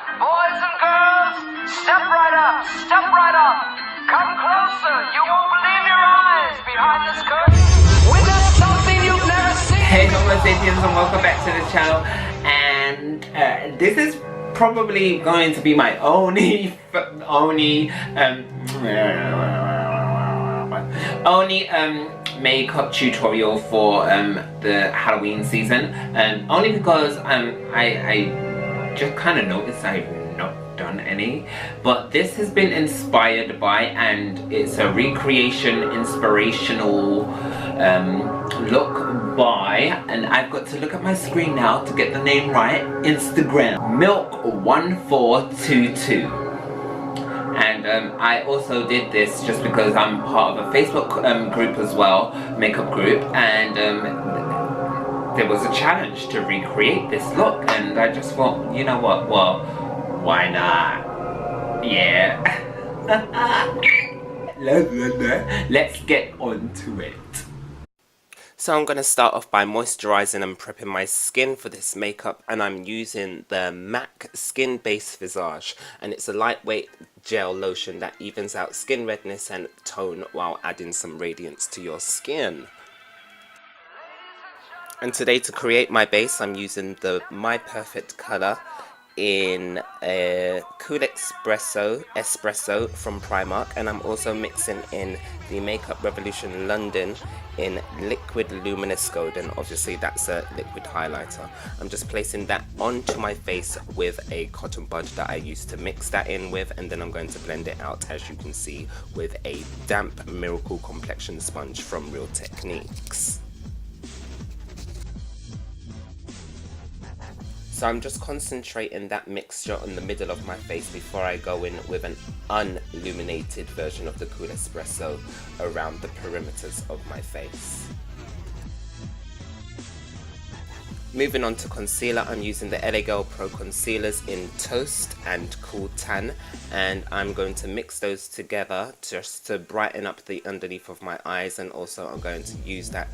Boys and girls, step right up, step right up. Come closer, you won't believe your eyes behind this curtain. We got something you've never seen. Hey Homo sapiens, and welcome back to the channel. And this is probably going to be my only makeup tutorial for the Halloween season, only because I just kind of noticed I've not done any, but this has been inspired by, and it's a recreation inspirational look by, and I've got to look at my screen now to get the name right, Instagram, Milk1422. And I also did this just because I'm part of a Facebook group as well, makeup group, and there was a challenge to recreate this look, and I just thought, you know what, well, why not? Yeah. Let's get on to it. So I'm going to start off by moisturizing and prepping my skin for this makeup, and I'm using the MAC Skin Base Visage, and it's a lightweight gel lotion that evens out skin redness and tone while adding some radiance to your skin. And today, to create my base, I'm using the My Perfect color in a Cool Espresso from Primark, and I'm also mixing in the Makeup Revolution London in Liquid Luminous Gold, and obviously that's a liquid highlighter. I'm just placing that onto my face with a cotton bud that I used to mix that in with, and then I'm going to blend it out, as you can see, with a damp Miracle Complexion sponge from Real Techniques. So I'm just concentrating that mixture on the middle of my face before I go in with an unilluminated version of the Cool Espresso around the perimeters of my face. Moving on to concealer, I'm using the LA Girl Pro Concealers in Toast and Cool Tan, and I'm going to mix those together just to brighten up the underneath of my eyes, and also I'm going to use that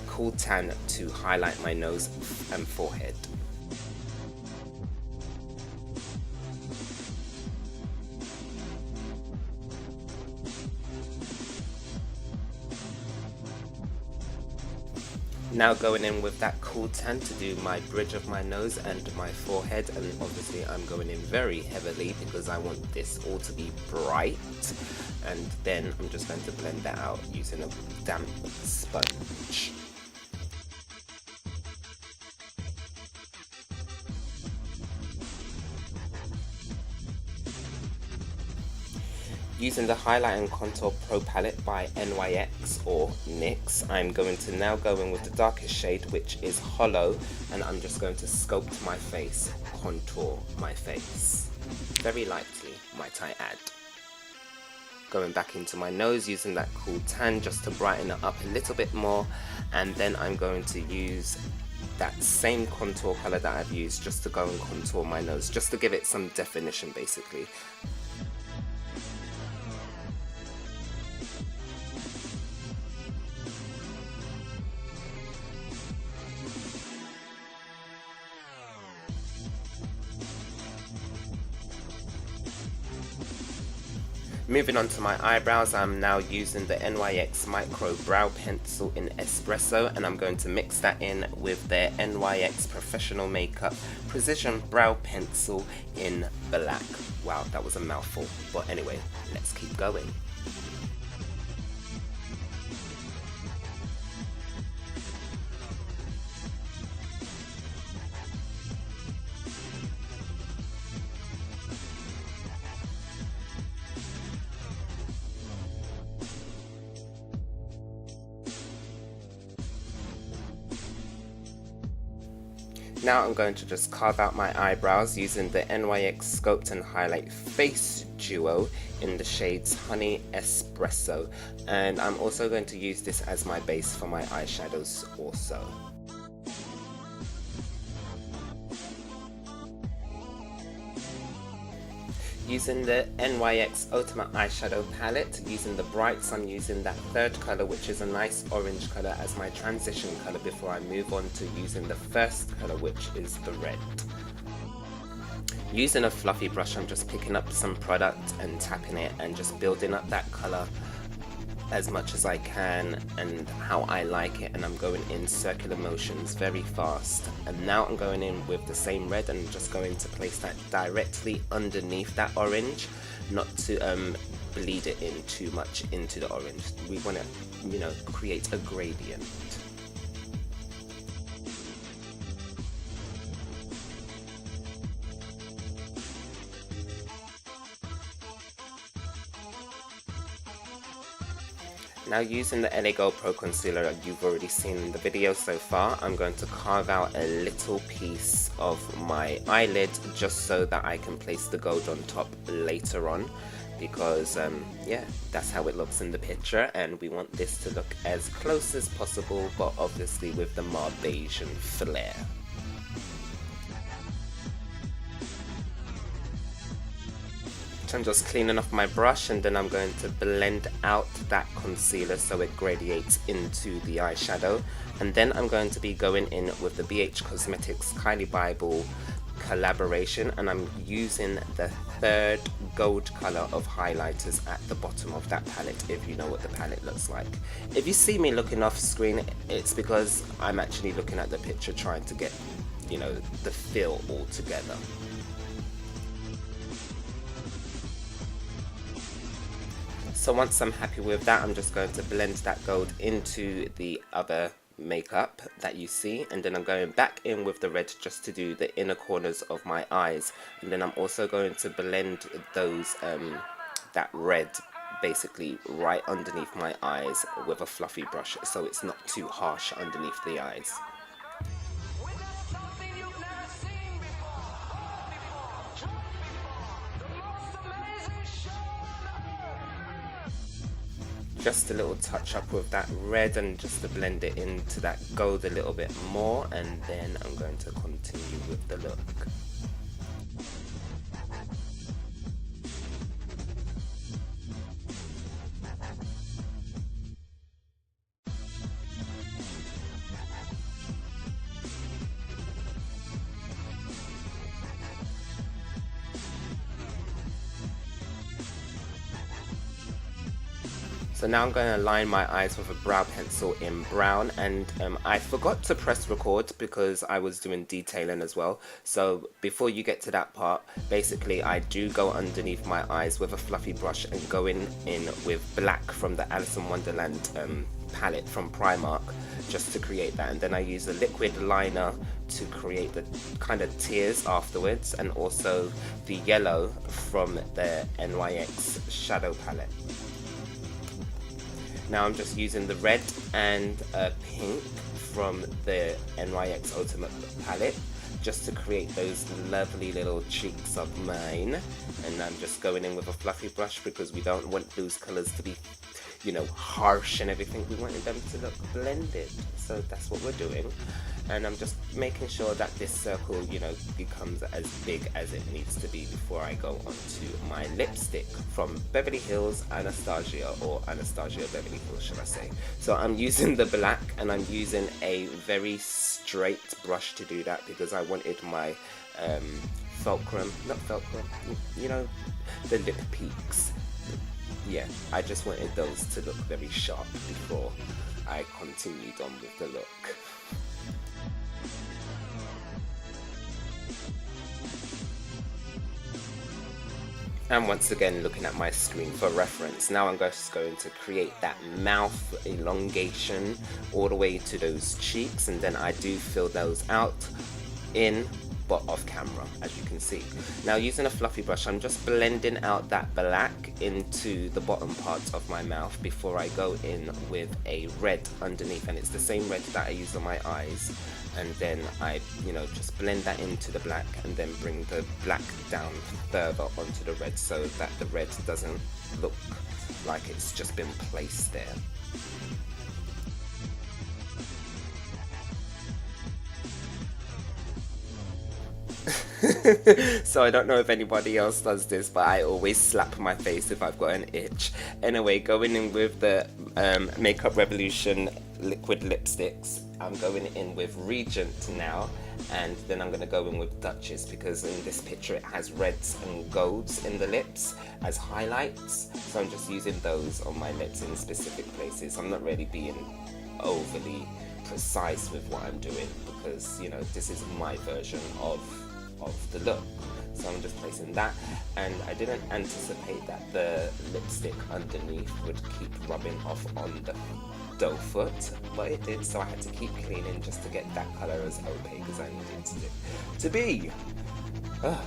Cool Tan to highlight my nose and forehead. Now going in with that Cool Tan to do my bridge of my nose and my forehead, and obviously I'm going in very heavily because I want this all to be bright, and then I'm just going to blend that out using a damp sponge. Using the Highlight and Contour Pro Palette by NYX or NYX, I'm going to now go in with the darkest shade, which is Hollow, and I'm just going to sculpt my face, contour my face. Very lightly, might I add. Going back into my nose using that Cool Tan just to brighten it up a little bit more, and then I'm going to use that same contour color that I've used just to go and contour my nose, just to give it some definition basically. Moving on to my eyebrows, I'm now using the NYX Micro Brow Pencil in Espresso, and I'm going to mix that in with the NYX Professional Makeup Precision Brow Pencil in Black. Wow, that was a mouthful, but anyway, let's keep going. Now I'm going to just carve out my eyebrows using the NYX Sculpt and Highlight Face Duo in the shades Honey Espresso, and I'm also going to use this as my base for my eyeshadows also. Using the NYX Ultimate Eyeshadow Palette, using the brights, I'm using that third colour, which is a nice orange colour, as my transition colour before I move on to using the first colour, which is the red. Using a fluffy brush, I'm just picking up some product and tapping it and just building up that color as much as I can and how I like it, and I'm going in circular motions very fast. And now I'm going in with the same red and just going to place that directly underneath that orange, not to bleed it in too much into the orange. We want to, you know, create a gradient. Now, using the LA Gold Pro Concealer you've already seen in the video so far, I'm going to carve out a little piece of my eyelid just so that I can place the gold on top later on, because yeah, that's how it looks in the picture, and we want this to look as close as possible, but obviously with the Marbatian flair. I'm just cleaning off my brush, and then I'm going to blend out that concealer so it gradiates into the eyeshadow. And then I'm going to be going in with the BH Cosmetics Carli Bybel collaboration, and I'm using the third gold color of highlighters at the bottom of that palette, if you know what the palette looks like. If you see me looking off screen, it's because I'm actually looking at the picture trying to get, you know, the feel all together. So once I'm happy with that, I'm just going to blend that gold into the other makeup that you see, and then I'm going back in with the red just to do the inner corners of my eyes, and then I'm also going to blend those that red basically right underneath my eyes with a fluffy brush so it's not too harsh underneath the eyes. Just a little touch up with that red, and just to blend it into that gold a little bit more, and then I'm going to continue with the look. So now I'm going to line my eyes with a brow pencil in brown, and I forgot to press record because I was doing detailing as well. So before you get to that part, basically I do go underneath my eyes with a fluffy brush and go in with black from the Alice in Wonderland palette from Primark, just to create that, and then I use a liquid liner to create the kind of tears afterwards, and also the yellow from the NYX shadow palette. Now I'm just using the red and pink from the NYX Ultimate palette just to create those lovely little cheeks of mine, and I'm just going in with a fluffy brush because we don't want those colors to be, you know, harsh and everything. We wanted them to look blended, so that's what we're doing. And I'm just making sure that this circle, you know, becomes as big as it needs to be before I go on to my lipstick from Beverly Hills Anastasia, or Anastasia Beverly Hills, should I say. So I'm using the black, and I'm using a very straight brush to do that because I wanted my fulcrum, not fulcrum, you know, the lip peaks. Yeah, I just wanted those to look very sharp before I continued on with the look. And once again, looking at my screen for reference, now I'm just going to create that mouth elongation all the way to those cheeks, and then I do fill those out in but off camera, as you can see. Now using a fluffy brush, I'm just blending out that black into the bottom part of my mouth before I go in with a red underneath, and it's the same red that I use on my eyes, and then I, you know, just blend that into the black and then bring the black down further onto the red so that the red doesn't look like it's just been placed there. So I don't know if anybody else does this, but I always slap my face if I've got an itch. Anyway, going in with the Makeup Revolution liquid lipsticks, I'm going in with Regent now, and then I'm going to go in with Duchess, because in this picture it has reds and golds in the lips as highlights, so I'm just using those on my lips in specific places. I'm not really being overly precise with what I'm doing, because, you know, this is my version of the look. So I'm just placing that, and I didn't anticipate that the lipstick underneath would keep rubbing off on the doe foot, but it did, so I had to keep cleaning just to get that colour as opaque as I needed it to be. Ugh.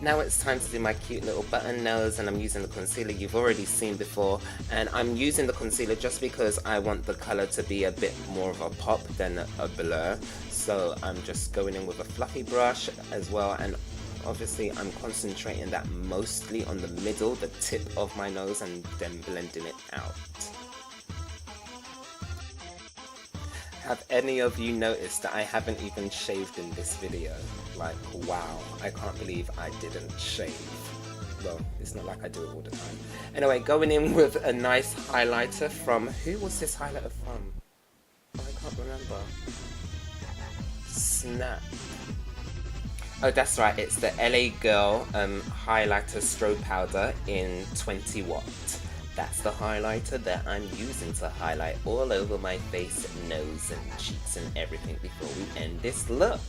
Now it's time to do my cute little button nose, and I'm using the concealer you've already seen before, and I'm using the concealer just because I want the colour to be a bit more of a pop than a blur. So I'm just going in with a fluffy brush as well, and obviously I'm concentrating that mostly on the middle, the tip of my nose, and then blending it out. Have any of you noticed that I haven't even shaved in this video? Like, wow, I can't believe I didn't shave. Well, it's not like I do it all the time. Anyway, going in with a nice highlighter from, who was this highlighter from? Oh, I can't remember. Snap. Oh, that's right, it's the LA Girl highlighter strobe powder in 20 watt. That's the highlighter that I'm using to highlight all over my face, nose and cheeks and everything before we end this look.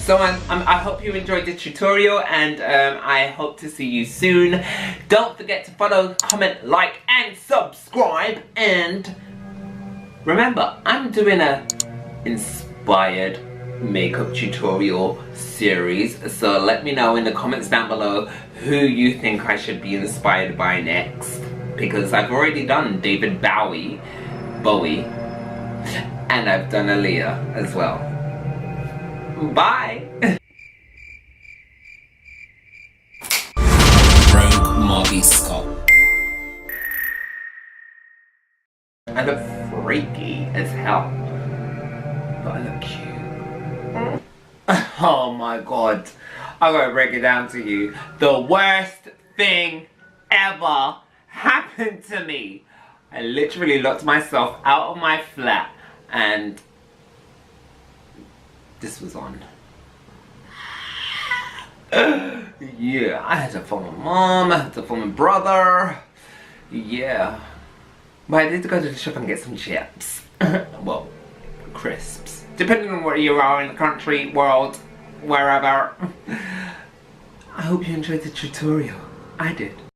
So I hope you enjoyed the tutorial, and I hope to see you soon. Don't forget to follow, comment, like, and subscribe. And remember, I'm doing a inspired makeup tutorial series. So let me know in the comments down below who you think I should be inspired by next. Because I've already done David Bowie, and I've done Aaliyah as well. Bye! Marbatian Sculpt. I look freaky as hell, but I look cute. Oh my god, I gotta break it down to you. The worst thing ever happened to me. I literally locked myself out of my flat and this was on. Yeah, I had to phone my mom, I had to phone my brother. Yeah. But I did go to the shop and get some chips. Well, crisps. Depending on where you are in the country, world, wherever. I hope you enjoyed the tutorial. I did.